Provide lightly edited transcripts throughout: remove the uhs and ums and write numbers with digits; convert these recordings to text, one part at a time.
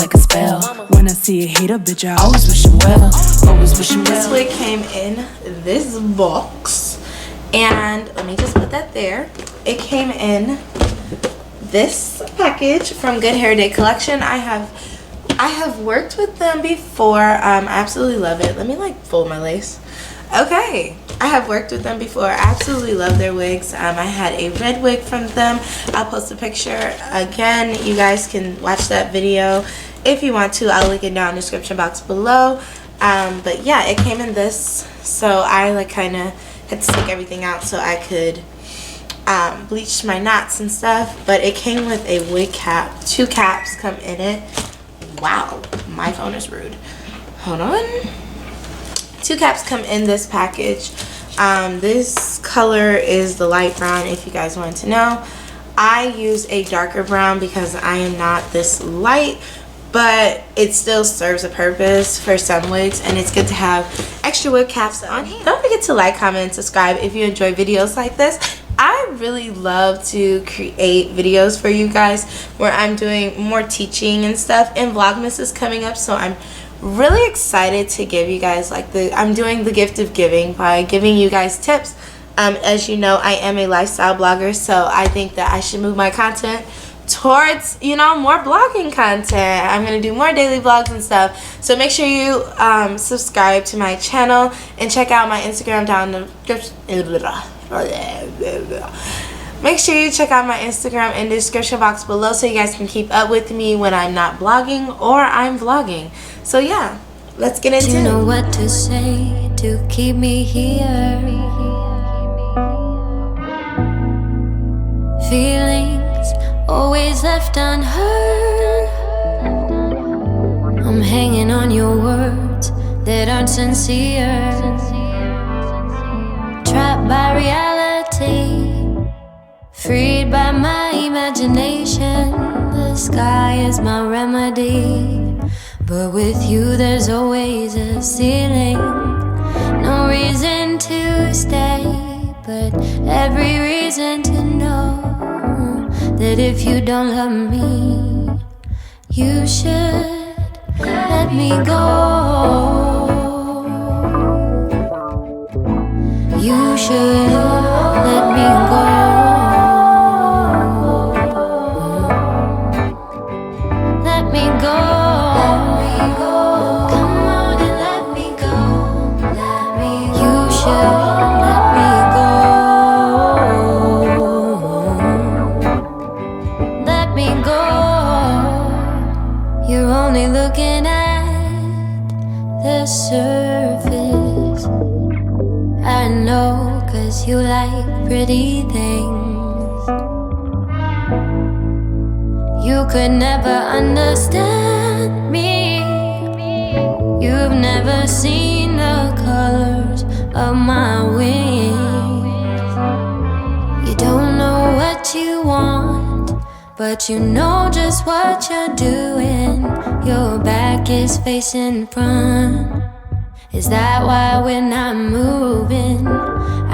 like a spell. When I see a hater, bitch, I always wish him well. Always wish him well. This wig came in this box, and let me just put that there. It came in this package from Good Hair Day Collection. I have worked with them before. I absolutely love it. Let me like fold my lace. Okay, I have worked with them before. I absolutely love their wigs. I had a red wig from them. I'll post a picture again. You guys can watch that video if you want to. I'll link it down in the description box below. But yeah, it came in this, so I like kind of had to take everything out so I could bleach my knots and stuff. But it came with a wig cap. 2 caps come in it. Wow, my phone is rude. Hold on. 2 caps come in this package. This color is the light brown, if you guys want to know. I use a darker brown because I am not this light, but it still serves a purpose for some wigs, and it's good to have extra wig caps on hand. Don't forget to like, comment, and subscribe if you enjoy videos like this. I really love to create videos for you guys where I'm doing more teaching and stuff, and Vlogmas is coming up, so I'm really excited to give you guys like I'm doing the gift of giving by giving you guys tips. As you know, I am a lifestyle blogger, so I think that I should move my content towards, you know, more blogging content. I'm gonna do more daily vlogs and stuff, so make sure you subscribe to my channel and check out my Instagram down in the make sure you check out my Instagram in the description box below so you guys can keep up with me when I'm not blogging or I'm vlogging. So yeah, let's get into it. You know what to say to keep me here. Feelings always left unheard. I'm hanging on your words that aren't sincere. Trapped by reality, freed by my imagination. The sky is my remedy, but with you there's always a ceiling. No reason to stay, but every reason to know that if you don't love me, you should let me go. You should let me go. Let me go. Come on and let me go. You should let me go. Let me go. You're only looking at the surface. I know, 'cause you like pretty things. You could never understand me. You've never seen the colors of my wings. You don't know what you want, but you know just what you're doing. Your back is facing front. Is that why when I'm moving,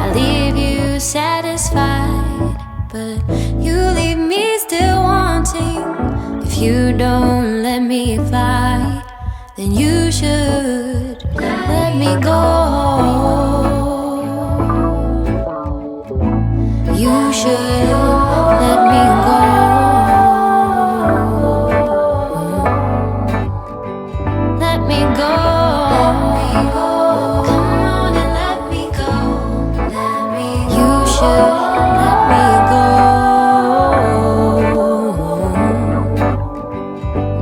I leave you satisfied, but you leave me still wanting? If you don't let me fly, then you should let me go. You should let me go. Let me go. Come on and let me go. You should let me go.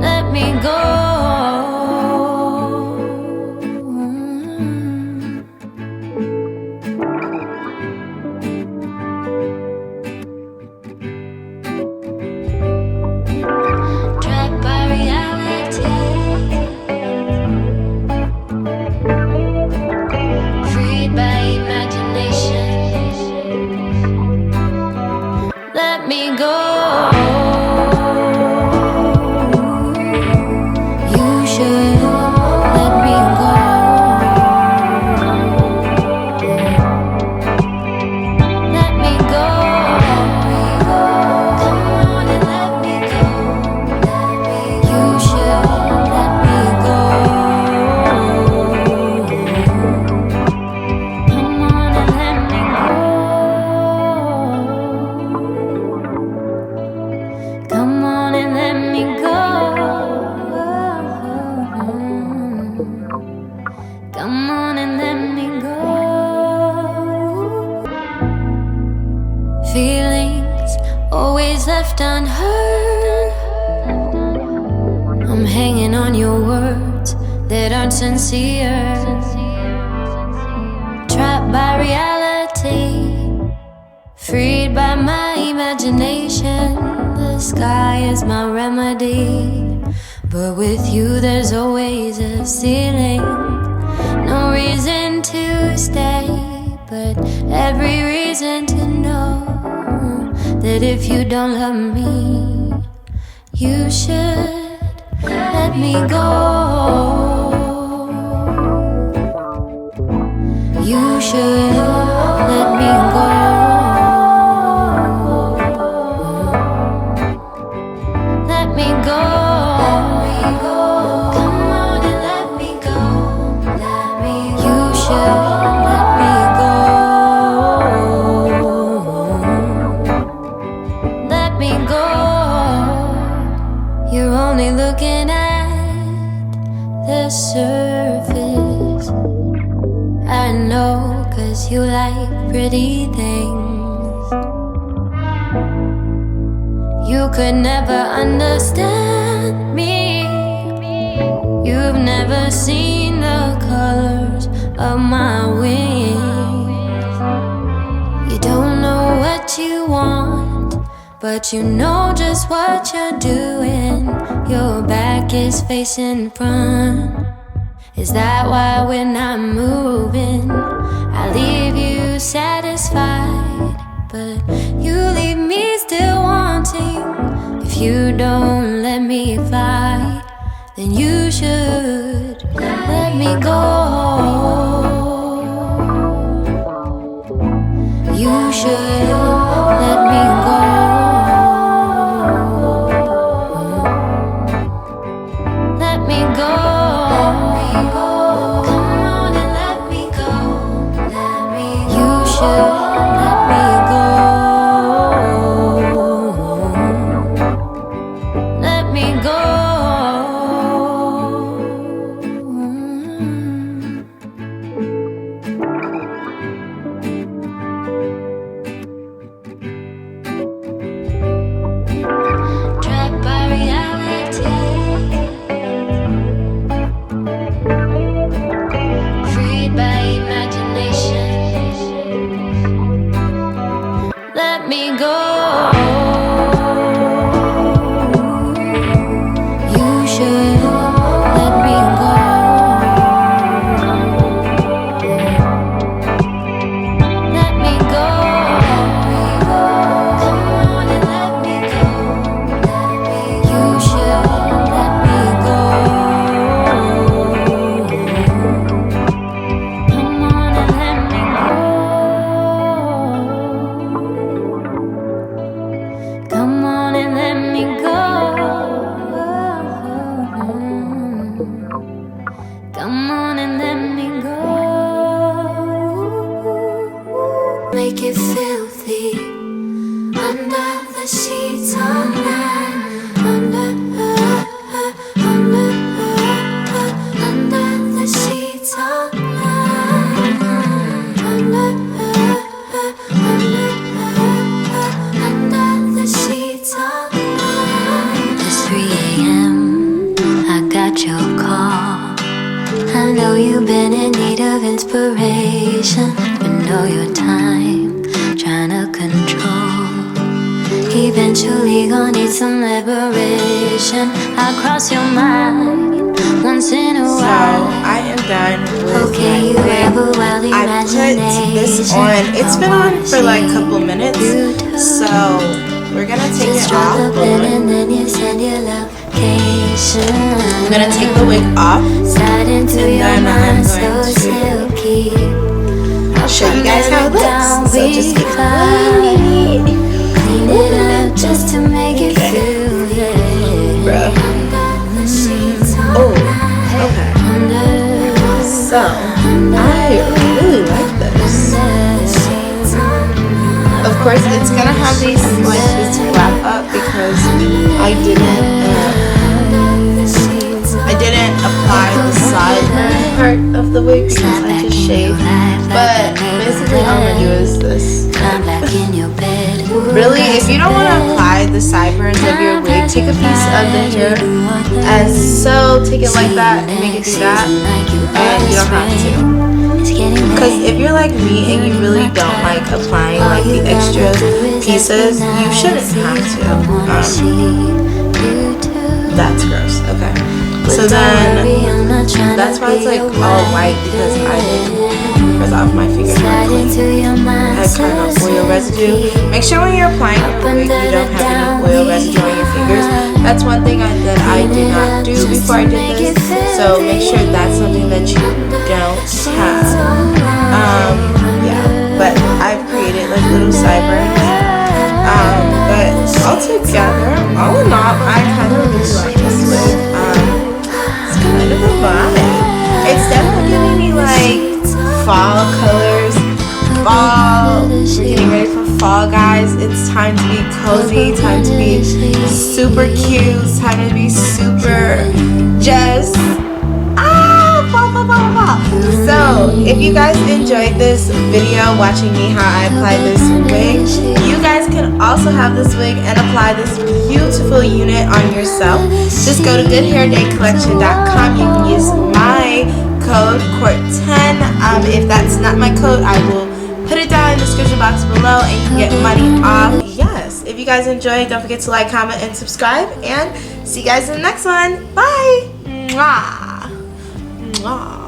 Let me go. Trapped by reality, freed by imagination. Let me go. I'm hanging on your words that aren't sincere. Trapped by reality, freed by my imagination. The sky is my remedy, but with you there's always a ceiling. No reason to stay, but every reason to know that if you don't love me, you should let me go. You should let me go. Let me go. Come on and let me go. You should let me go. Let me go. You're only looking at the surface. I know, 'cause you like pretty things. You could never understand me. You've never seen the colors of my wings. You don't know what you want, but you know just what you're doing. Your back is facing front. Is that why when I'm moving, I leave you satisfied, but you leave me still wanting? If you don't let me fly, then you should let me go. You should let me go. Let me go. Come on and let me go. You should let me go. Let me go. Trapped by reality, freed by imagination. Let me go. You should let me go. Let me go. Come on and let me go. You should let me go. Come on and let me go. Come on and let me go. Come on and let me go. Make it filthy under the sheets all night. Under the sheets all night. Under the sheets all night. It's 3 a.m. I got your call. I know you've been in need of inspiration, but know your time trying to control. Eventually gonna need some liberation. I cross your mind once in a So while. I am done with Okay, you my have a wig. wild I imagination. put this on. It's been on for like a couple minutes, so we're gonna take Just it drop off. the pin and then you send your location. I'm gonna take the wig off, Slide into and your then I'm mind so going to silky. show you guys how it looks. So just keep Clean it up just to make it feel yeah. Bruh. Oh, okay. So I really like this. Of course, it's gonna have these like this wrap up because I didn't apply the sideburn part of the wig because I just shaved. But basically, all I'm gonna do is this. I'm back in your bed. Really, if you don't want to apply the sideburns of your wig, take a piece of the hair as so, take it like that and make it do that, and you don't have to. Because if you're like me and you really don't like applying like the extra pieces, you shouldn't have to. That's gross. Okay. So then, that's why it's like all white, because I didn't rip off my fingers correctly. I had kind of oil residue. Make sure when you're applying your wig, you don't have any oil residue on your fingers. That's one thing that I did not do before I did this. So make sure that's something that you don't have. Yeah, but I've created like little sideburns. But altogether, all in all, I kind of really like this wig. It's kind of a vibe. It's definitely giving me like fall colors. Fall. We're getting ready for fall, guys. It's time to be cozy. Time to be super cute. Time to be super just fall. So if you guys enjoyed this video watching me how I apply this wig, you guys can also have this wig and apply this beautiful unit on yourself. Just go to goodhairdaycollection.com. You can use my code COURT10. If that's not my code, I will put it down in the description box below and you can get money off. Yes, if you guys enjoyed, don't forget to like, comment, and subscribe, and see you guys in the next one. Bye. Mwah. Mwah.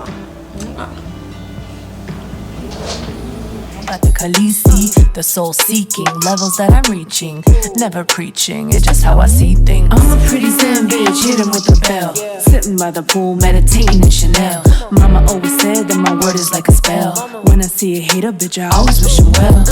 About the Khaleesi, the soul seeking levels that I'm reaching, never preaching, it's just how I see things. I'm a pretty Zen bitch, hit him with a bell, sitting by the pool, meditating in Chanel. Mama always said that my word is like a spell. When I see a hater, bitch, I always wish him well.